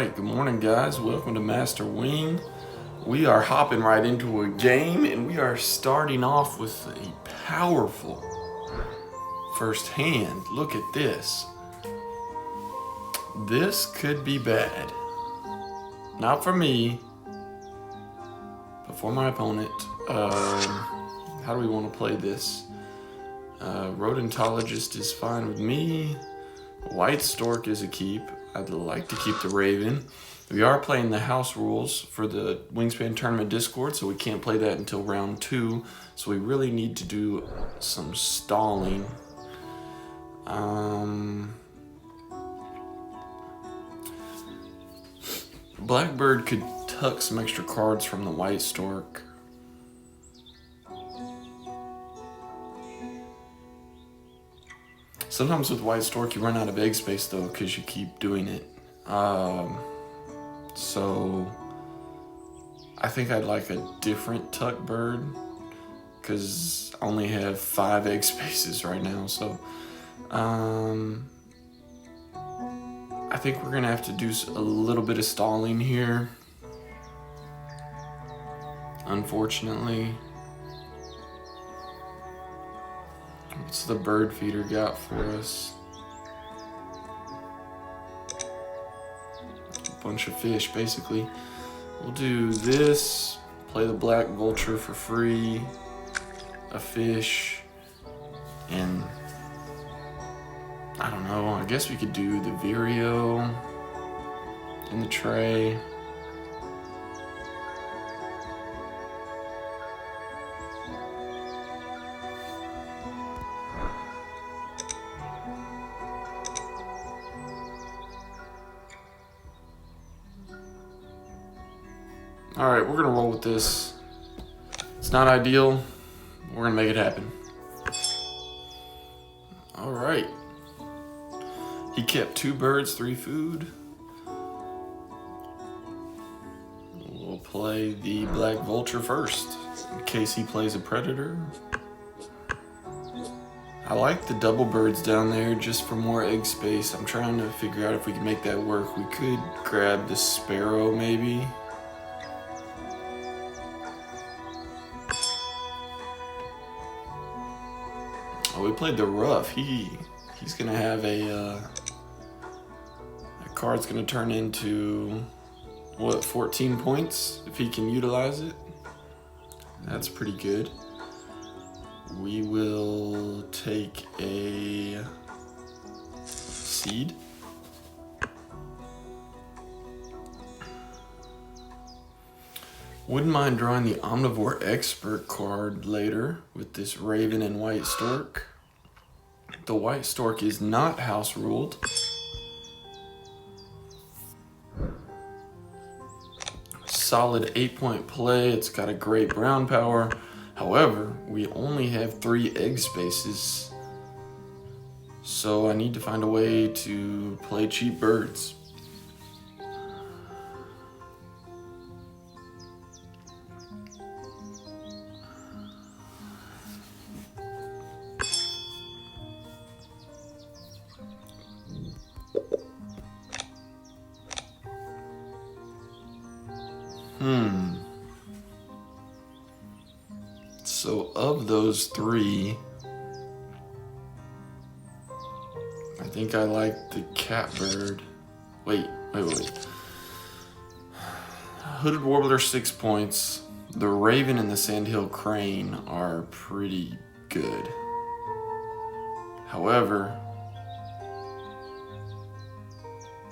Alright, good morning guys. Welcome to Master Wing. We are hopping right into a game and we are starting off with a powerful first hand. Look at this. This could be bad. Not for me, but for my opponent. How do we want to play this? Rodentologist is fine with me. White Stork is a keep. I'd like to keep the Raven. We are playing the house rules for the Wingspan Tournament Discord, so we can't play that until round 2. So we really need to do some stalling. Blackbird could tuck some extra cards from the White Stork. Sometimes with White Stork you run out of egg space though because you keep doing it. So I think I'd like a different tuck bird because I only have 5 egg spaces right now. So I think we're gonna have to do a little bit of stalling here, unfortunately. What's the bird feeder got for us? A bunch of fish, basically. We'll do this, play the black vulture for free, a fish, and I don't know, I guess we could do the Vireo in the tray. Alright, we're gonna roll with this. It's not ideal, but we're gonna make it happen. Alright. He kept 2 birds, 3 food. We'll play the black vulture first, in case he plays a predator. I like the double birds down there just for more egg space. I'm trying to figure out if we can make that work. We could grab the sparrow maybe. Oh, we played the rough. He's gonna have a card's gonna turn into what, 14 points if he can utilize it. That's pretty good. We will take a seed. Wouldn't mind drawing the Omnivore Expert card later with this Raven and White Stork. The White Stork is not house ruled. Solid 8-point play. It's got a great brown power. However, we only have 3 egg spaces. So I need to find a way to play cheap birds. So of those 3, I think I like the catbird. Wait. Hooded Warbler 6 points. The Raven and the Sandhill Crane are pretty good. However,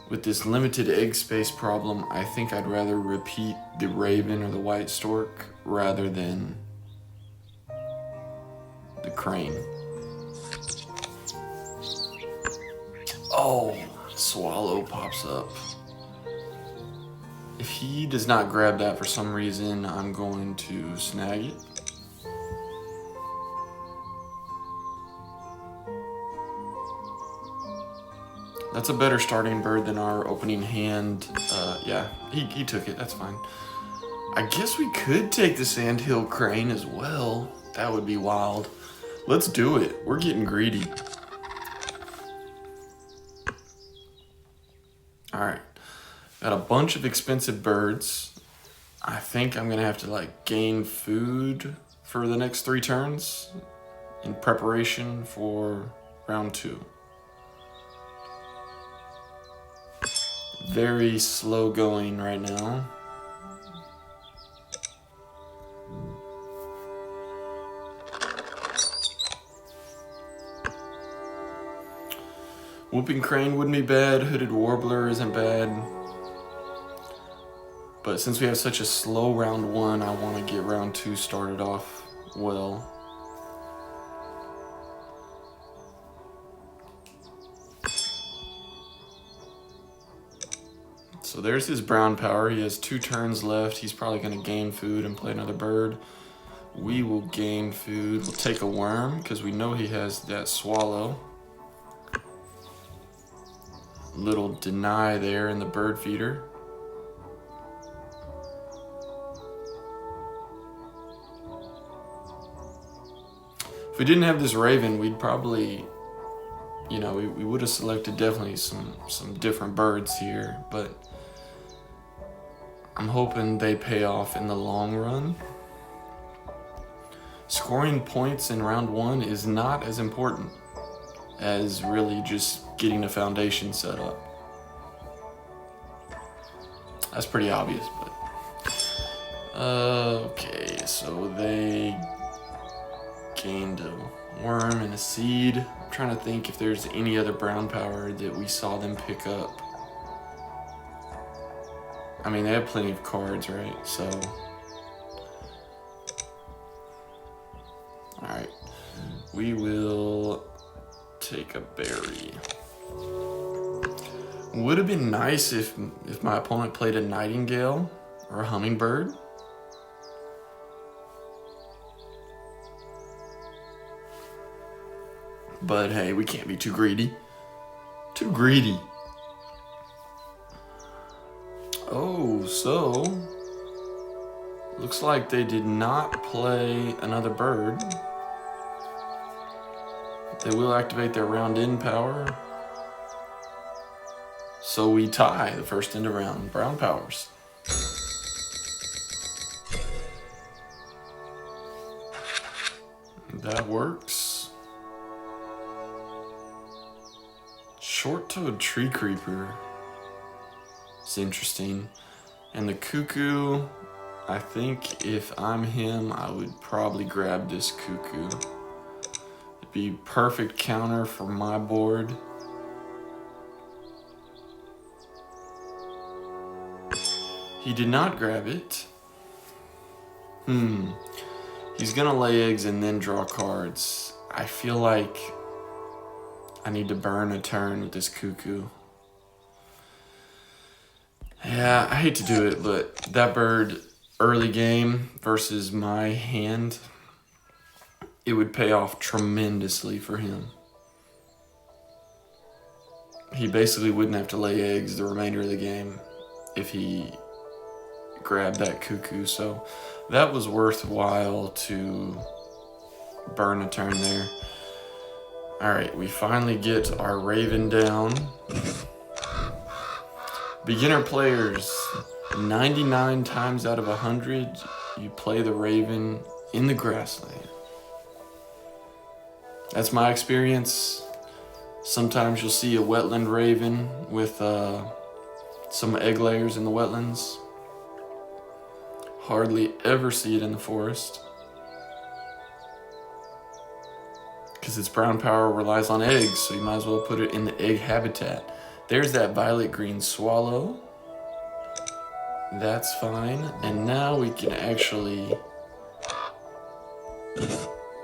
with this limited egg space problem, I think I'd rather repeat the Raven or the White Stork rather than the Crane. Oh, Swallow pops up. If he does not grab that for some reason, I'm going to snag it. That's a better starting bird than our opening hand. Yeah, he took it, that's fine. I guess we could take the Sandhill Crane as well. That would be wild. Let's do it. We're getting greedy. All right. Got a bunch of expensive birds. I think I'm gonna have to like gain food for the next 3 turns in preparation for round 2. Very slow going right now. Whooping crane wouldn't be bad, hooded warbler isn't bad. But since we have such a slow round 1, I want to get round 2 started off well. So there's his brown power. He has 2 turns left. He's probably going to gain food and play another bird. We will gain food. We'll take a worm because we know he has that swallow. Little deny there in the bird feeder. If we didn't have this raven, we'd probably, you know, we would have selected definitely some different birds here, but I'm hoping they pay off in the long run. Scoring points in round 1 is not as important as really just getting a foundation set up. That's pretty obvious, but okay, so they gained a worm and a seed. I'm trying to think if there's any other brown power that we saw them pick up. I mean, they have plenty of cards, right? So, all right, we will take a berry. Would have been nice if my opponent played a nightingale or a hummingbird. But hey, we can't be too greedy. Too greedy. Oh, so looks like they did not play another bird. They will activate their round in power. So we tie the first end of round. Brown powers. That works. Short-toed tree creeper. It's interesting. And the cuckoo, I think if I'm him, I would probably grab this cuckoo. It'd be perfect counter for my board. He did not grab it. He's gonna lay eggs and then draw cards. I feel like I need to burn a turn with this cuckoo. Yeah, I hate to do it, but that bird early game versus my hand, it would pay off tremendously for him. He basically wouldn't have to lay eggs the remainder of the game if he grabbed that cuckoo, so that was worthwhile to burn a turn there. Alright, we finally get our raven down. Beginner players, 99 times out of 100, you play the raven in the grassland. That's my experience. Sometimes you'll see a wetland raven with some egg layers in the wetlands. Hardly ever see it in the forest. Because its brown power relies on eggs, so you might as well put it in the egg habitat. There's that violet-green swallow. That's fine. And now we can actually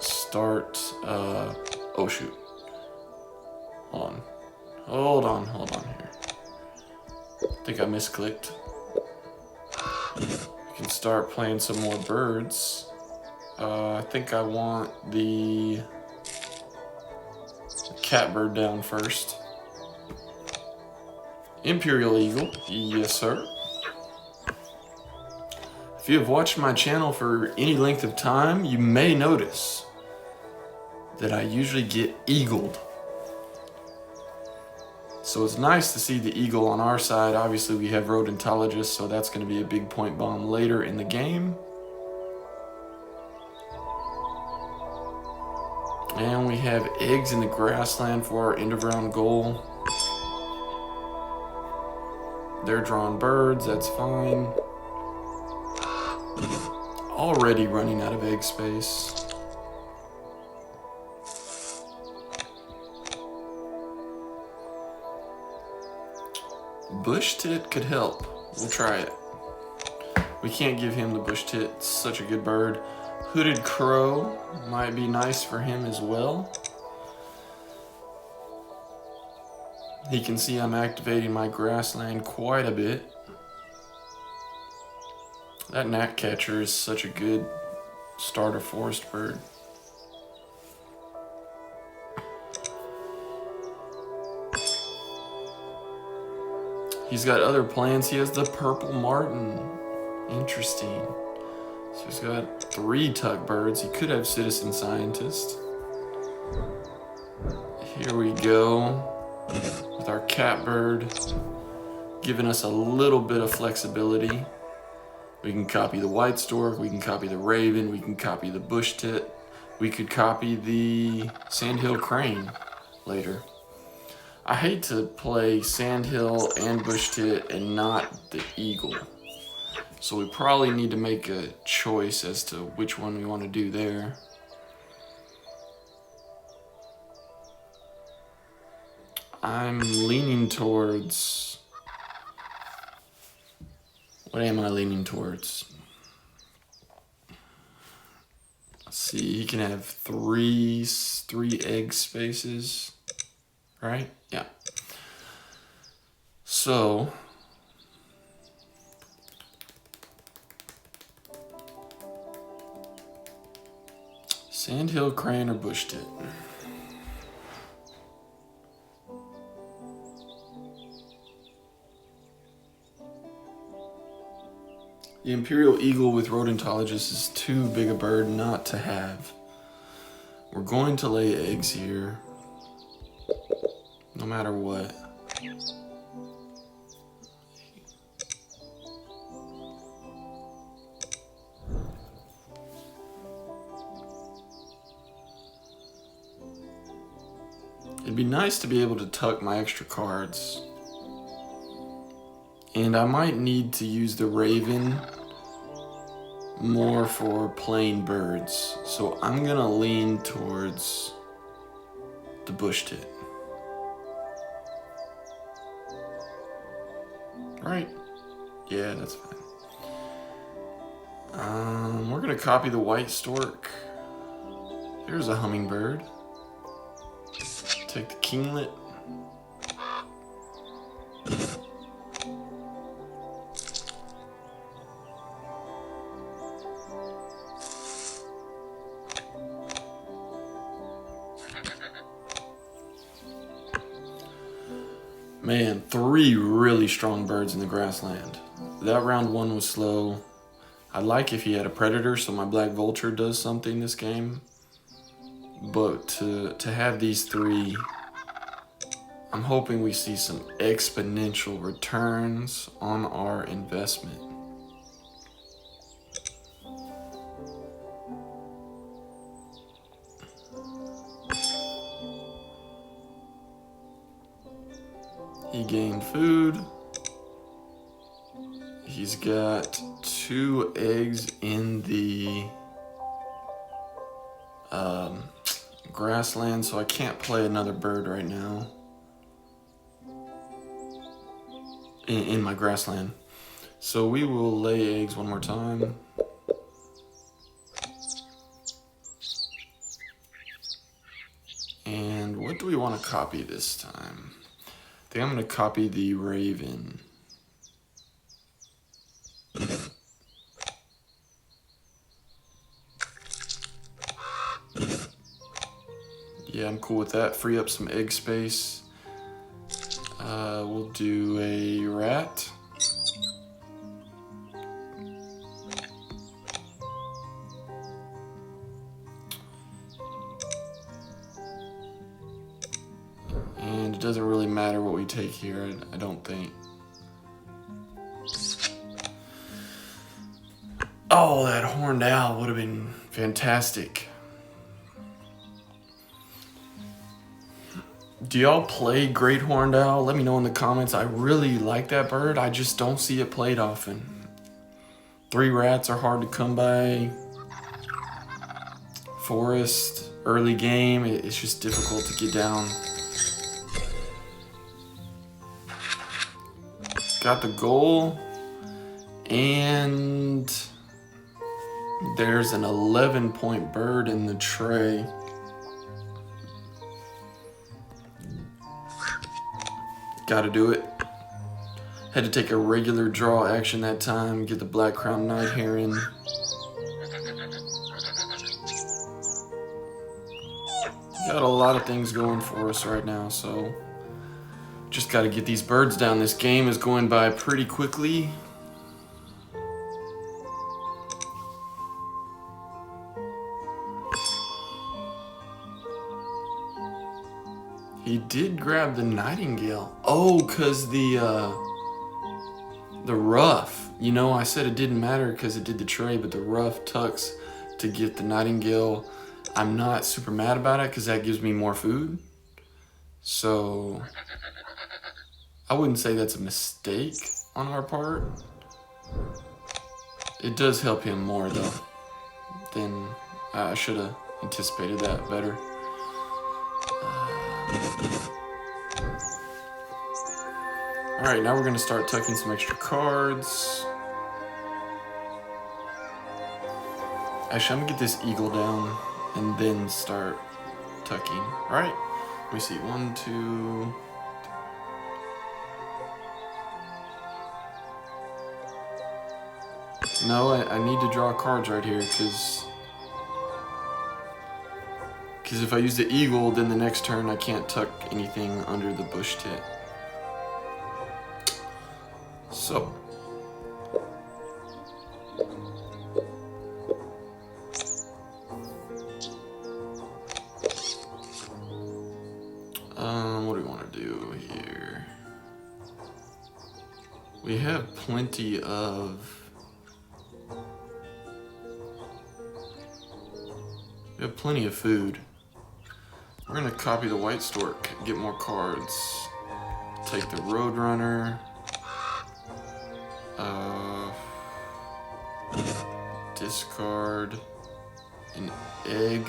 start, oh shoot. Hold on here. I think I misclicked. We can start playing some more birds. I think I want the catbird down first. Imperial Eagle, yes sir. If you have watched my channel for any length of time, you may notice that I usually get eagled. So it's nice to see the eagle on our side. Obviously we have rodentologists, so that's going to be a big point bomb later in the game. And we have eggs in the grassland for our end of round goal. They're drawn birds, that's fine. Already running out of egg space. Bush tit could help. We'll try it. We can't give him the bush tit. It's such a good bird. Hooded crow might be nice for him as well. He can see I'm activating my grassland quite a bit. That gnatcatcher is such a good starter forest bird. He's got other plans. He has the purple martin. Interesting. So he's got 3 tuck birds. He could have citizen scientist. Here we go with our catbird, giving us a little bit of flexibility. We can copy the white stork, we can copy the raven, we can copy the bush tit, we could copy the sandhill crane later. I hate to play sandhill and bush tit and not the eagle. So we probably need to make a choice as to which one we want to do there. I'm leaning towards... What am I leaning towards? Let's see, he can have three egg spaces, right? Yeah. So, sandhill crane or bush tit? The imperial eagle with rodentologist is too big a bird not to have. We're going to lay eggs here, no matter what. It'd be nice to be able to tuck my extra cards. And I might need to use the raven more for plain birds. So I'm gonna lean towards the bush tit. Right? Yeah, that's fine. We're gonna copy the white stork. There's a hummingbird. Take the kinglet. Man, 3 really strong birds in the grassland. That round 1 was slow. I'd like if he had a predator so my black vulture does something this game. But to have these 3, I'm hoping we see some exponential returns on our investment. He gained food. He's got 2 eggs in the grassland, so I can't play another bird right now in my grassland. So we will lay eggs one more time. And what do we want to copy this time? I think I'm going to copy the raven. Yeah, I'm cool with that. Free up some egg space. We'll do a rat. And it doesn't really matter what we take here, I don't think. Oh, that horned owl would have been fantastic. Do y'all play great horned owl? Let me know in the comments. I really like that bird. I just don't see it played often. 3 rats are hard to come by. Forest, early game, it's just difficult to get down. Got the goal, and there's an 11-point bird in the tray. Gotta do it. Had to take a regular draw action that time, get the black crown night heron. Got a lot of things going for us right now, so just gotta get these birds down. This game is going by pretty quickly. He did grab the nightingale. Oh, cause the ruff. You know, I said it didn't matter because it did the tray, but the ruff tucks to get the nightingale. I'm not super mad about it because that gives me more food. So I wouldn't say that's a mistake on our part. It does help him more though. Then I should have anticipated that better. Alright, now we're going to start tucking some extra cards. Actually, I'm going to get this eagle down and then start tucking. Alright, let me see. 1, 2... No, I need to draw cards right here because if I use the eagle, then the next turn I can't tuck anything under the bush tit. So, what do we want to do here? We have plenty of food. We're gonna copy the white stork, get more cards. Take the roadrunner. Discard an egg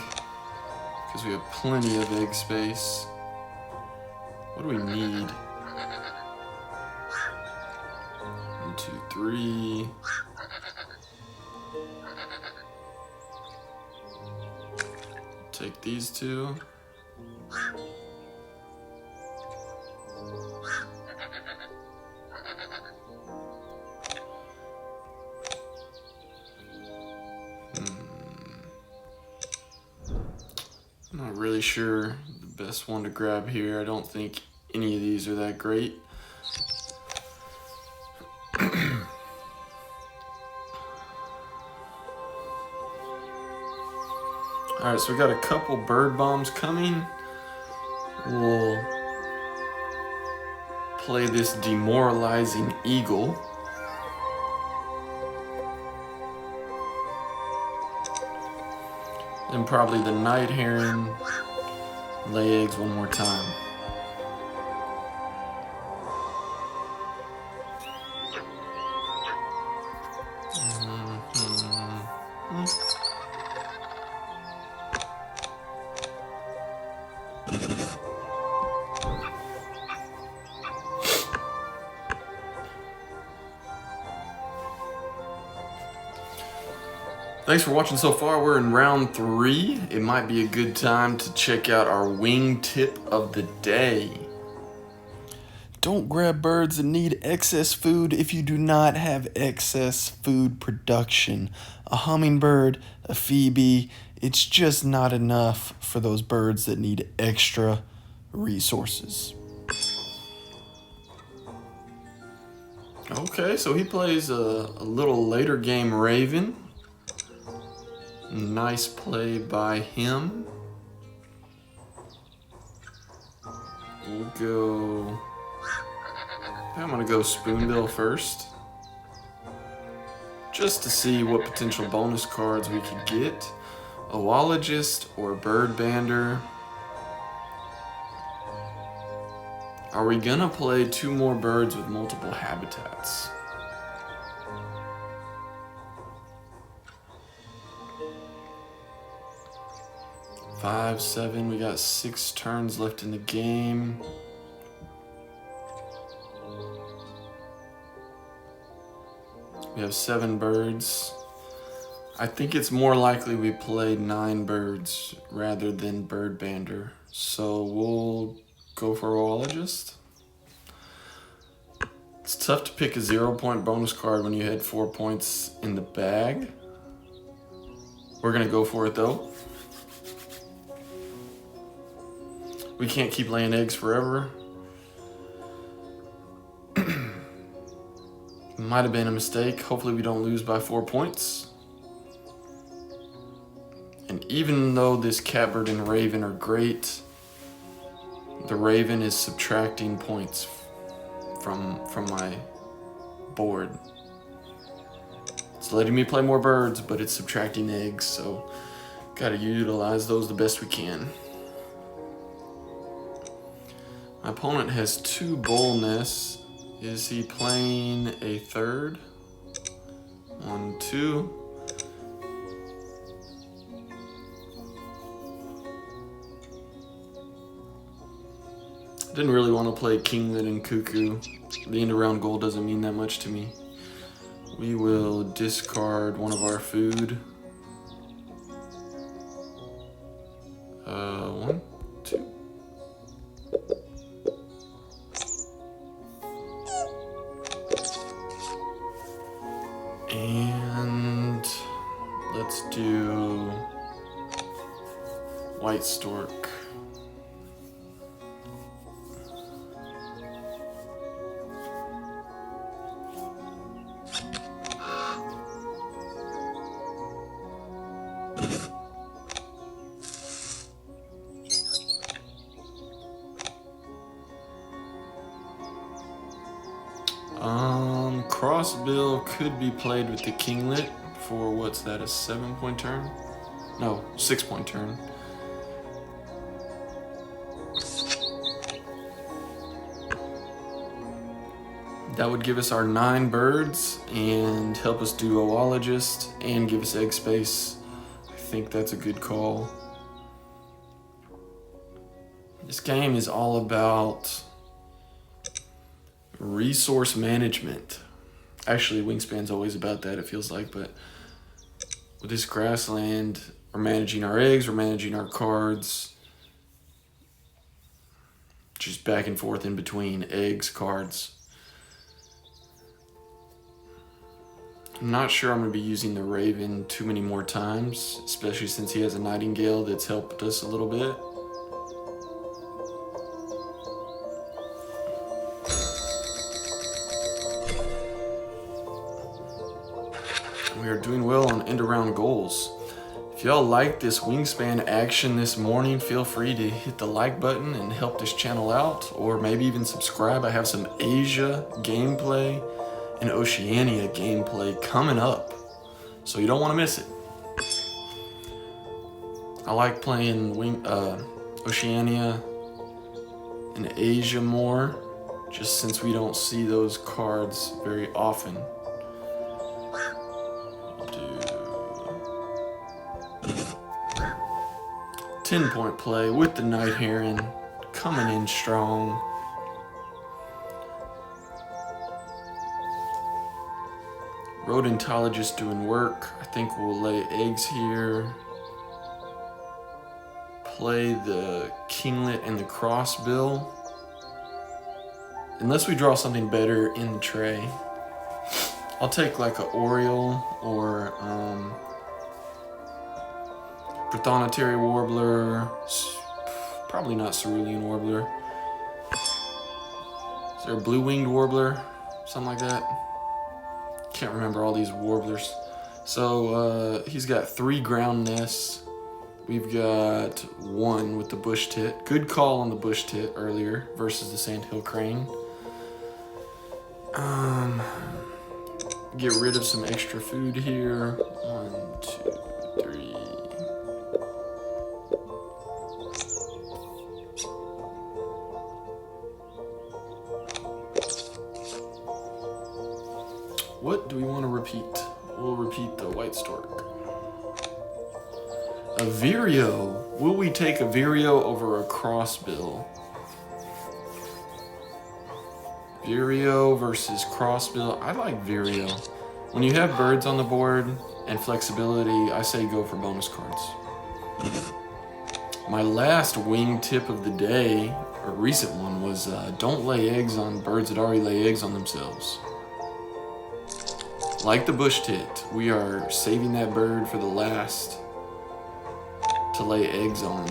because we have plenty of egg space. What do we need? 1, 2, 3. Take these 2. I'm not really sure the best one to grab here. I don't think any of these are that great. Alright, so we got a couple bird bombs coming. We'll play this demoralizing eagle. And probably the night heron, lay eggs one more time. Thanks for watching so far. We're in round 3. It might be a good time to check out our wing tip of the day. Don't grab birds that need excess food if you do not have excess food production. A hummingbird, a phoebe, it's just not enough for those birds that need extra resources. Okay, so he plays a little later game Raven. Nice play by him. We'll go... I'm gonna go Spoonbill first. Just to see what potential bonus cards we could get. Oologist or Bird Bander. Are we gonna play 2 more birds with multiple habitats? Five, 7, we got 6 turns left in the game. We have 7 birds. I think it's more likely we play 9 birds rather than Bird Bander. So we'll go for Oologist. It's tough to pick a 0-point bonus card when you had 4 points in the bag. We're gonna go for it though. We can't keep laying eggs forever. Might have been a mistake. Hopefully we don't lose by 4 points. And even though this Catbird and Raven are great, the Raven is subtracting points from my board. It's letting me play more birds, but it's subtracting eggs, so gotta utilize those the best we can. My opponent has 2 bull nests. Is he playing a 3rd? 1, 2. Didn't really want to play Kinglet and Cuckoo. The end around goal doesn't mean that much to me. We will discard one of our food. 1, 2. And let's do White Stork. Crossbill could be played with the Kinglet for, what's that, a 7-point turn? No, 6-point turn. That would give us our 9 birds and help us do Oologist and give us egg space. I think that's a good call. This game is all about resource management. Actually, Wingspan's always about that, it feels like, but with this grassland, we're managing our eggs, we're managing our cards. Just back and forth in between eggs, cards. I'm not sure I'm going to be using the Raven too many more times, especially since he has a Nightingale that's helped us a little bit. We are doing well on end around goals. If y'all like this Wingspan action this morning, feel free to hit the like button and help this channel out, or maybe even subscribe. I have some Asia gameplay and Oceania gameplay coming up, so you don't want to miss it. I like playing Oceania and Asia more, just since we don't see those cards very often. 10-point play with the Night Heron, coming in strong. Rodentologist doing work. I think we'll lay eggs here. Play the Kinglet and the Crossbill. Unless we draw something better in the tray. I'll take like an Oriole or Prothonotary Warbler, probably not Cerulean Warbler. Is there a Blue-Winged Warbler? Something like that. Can't remember all these warblers. So he's got 3 ground nests. We've got 1 with the bush tit. Good call on the bush tit earlier versus the sandhill crane. Get rid of some extra food here. 1, 2, 3. What do we want to repeat? We'll repeat the white stork. A vireo. Will we take a vireo over a crossbill? Vireo versus crossbill. I like vireo. When you have birds on the board and flexibility, I say go for bonus cards. My last wing tip of the day, or recent one, was don't lay eggs on birds that already lay eggs on themselves. Like the bush tit, we are saving that bird for the last to lay eggs on.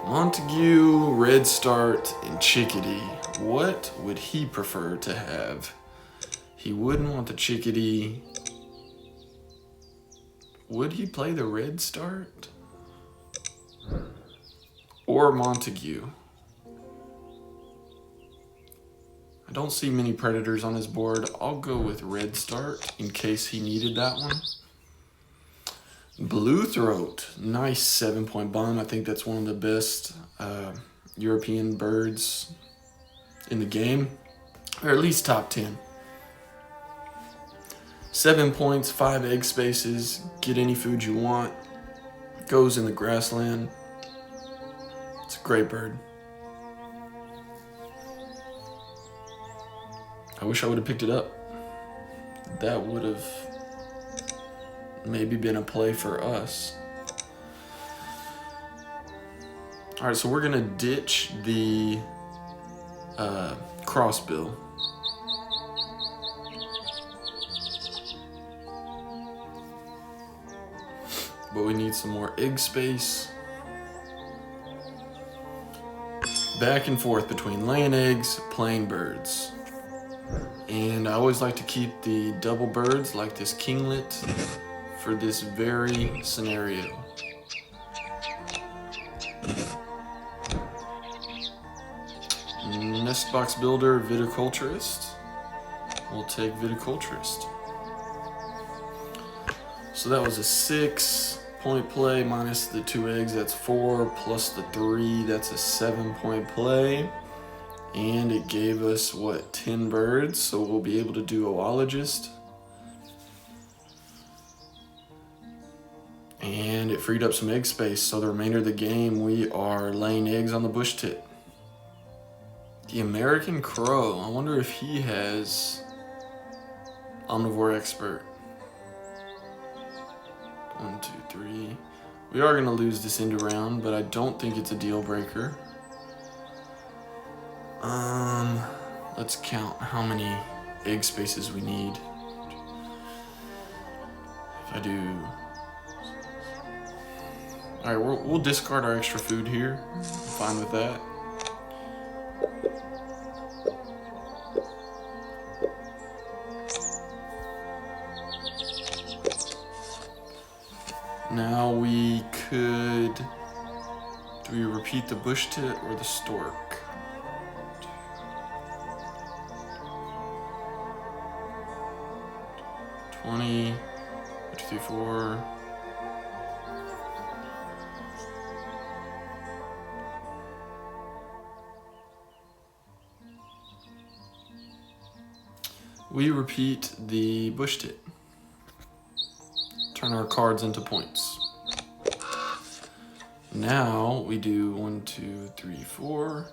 Montague, Red Start, and Chickadee. What would he prefer to have? He wouldn't want the Chickadee. Would he play the Red Start? Or Montague? I don't see many predators on his board. I'll go with Red Start in case he needed that one. Blue Throat, nice 7-point bomb. I think that's one of the best European birds in the game, or at least top 10. 7 points, 5 egg spaces, get any food you want, goes in the grassland. It's a great bird. I wish I would have picked it up. That would have maybe been a play for us. All right, so we're gonna ditch the crossbill. But we need some more egg space. Back and forth between laying eggs, playing birds. And I always like to keep the double birds like this kinglet for this very scenario. Nest box builder, viticulturist. We'll take viticulturist. So that was a 6-point play minus the 2 eggs, that's 4, plus the 3, that's a 7-point play. And it gave us, what, 10 birds, so we'll be able to do oologist. And it freed up some egg space, so the remainder of the game we are laying eggs on the bush tit. The American crow, I wonder if he has omnivore expert. 1, 2, 3. We are gonna lose this end round, but I don't think it's a deal breaker. Let's count how many egg spaces we need. If I do, all right, we'll discard our extra food here. I'm fine with that. Now we could, do we repeat the bush tit or the stork? 20, 2, 4. We repeat the bush tit. Turn our cards into points. Now we do 1, 2, 3, 4.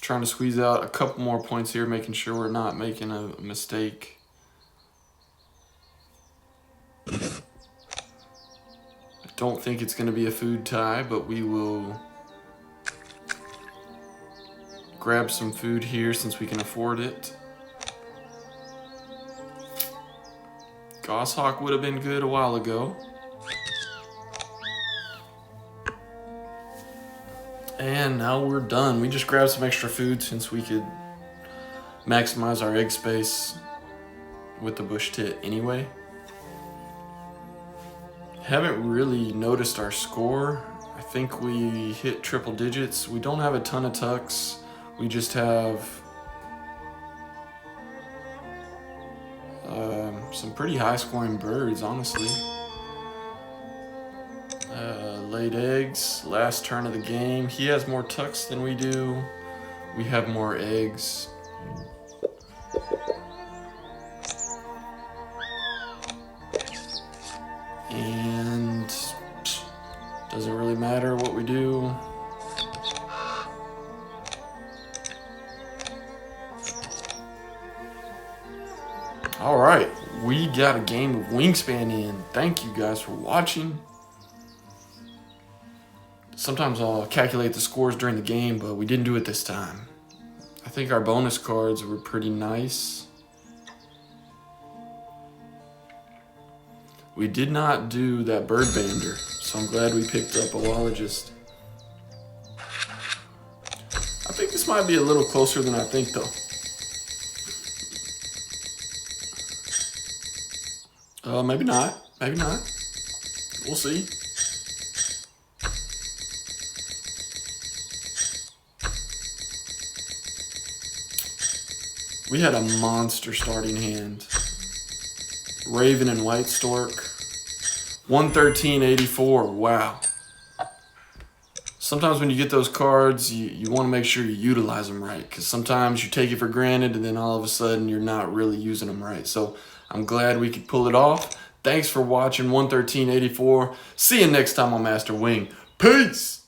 Trying to squeeze out a couple more points here, making sure we're not making a mistake. I don't think it's going to be a food tie, but we will grab some food here since we can afford it. Goshawk would have been good a while ago. And now we're done. We just grabbed some extra food since we could maximize our egg space with the bush tit anyway. Haven't really noticed our score. I think we hit triple digits. We don't have a ton of tucks. We just have some pretty high scoring birds, honestly. Laid eggs, last turn of the game. He has more tucks than we do. We have more eggs. And doesn't really matter what we do. All right, we got a game of Wingspan in. Thank you guys for watching. Sometimes I'll calculate the scores during the game, but we didn't do it this time. I think our bonus cards were pretty nice. We did not do that bird bander, so I'm glad we picked up a Ologist. I think this might be a little closer than I think, though. Maybe not. Maybe not. We'll see. We had a monster starting hand. Raven and White Stork. 113.84. Wow. Sometimes when you get those cards, you want to make sure you utilize them right, because sometimes you take it for granted and then all of a sudden you're not really using them right. So I'm glad we could pull it off. Thanks for watching 113.84. See you next time on Master Wing. Peace!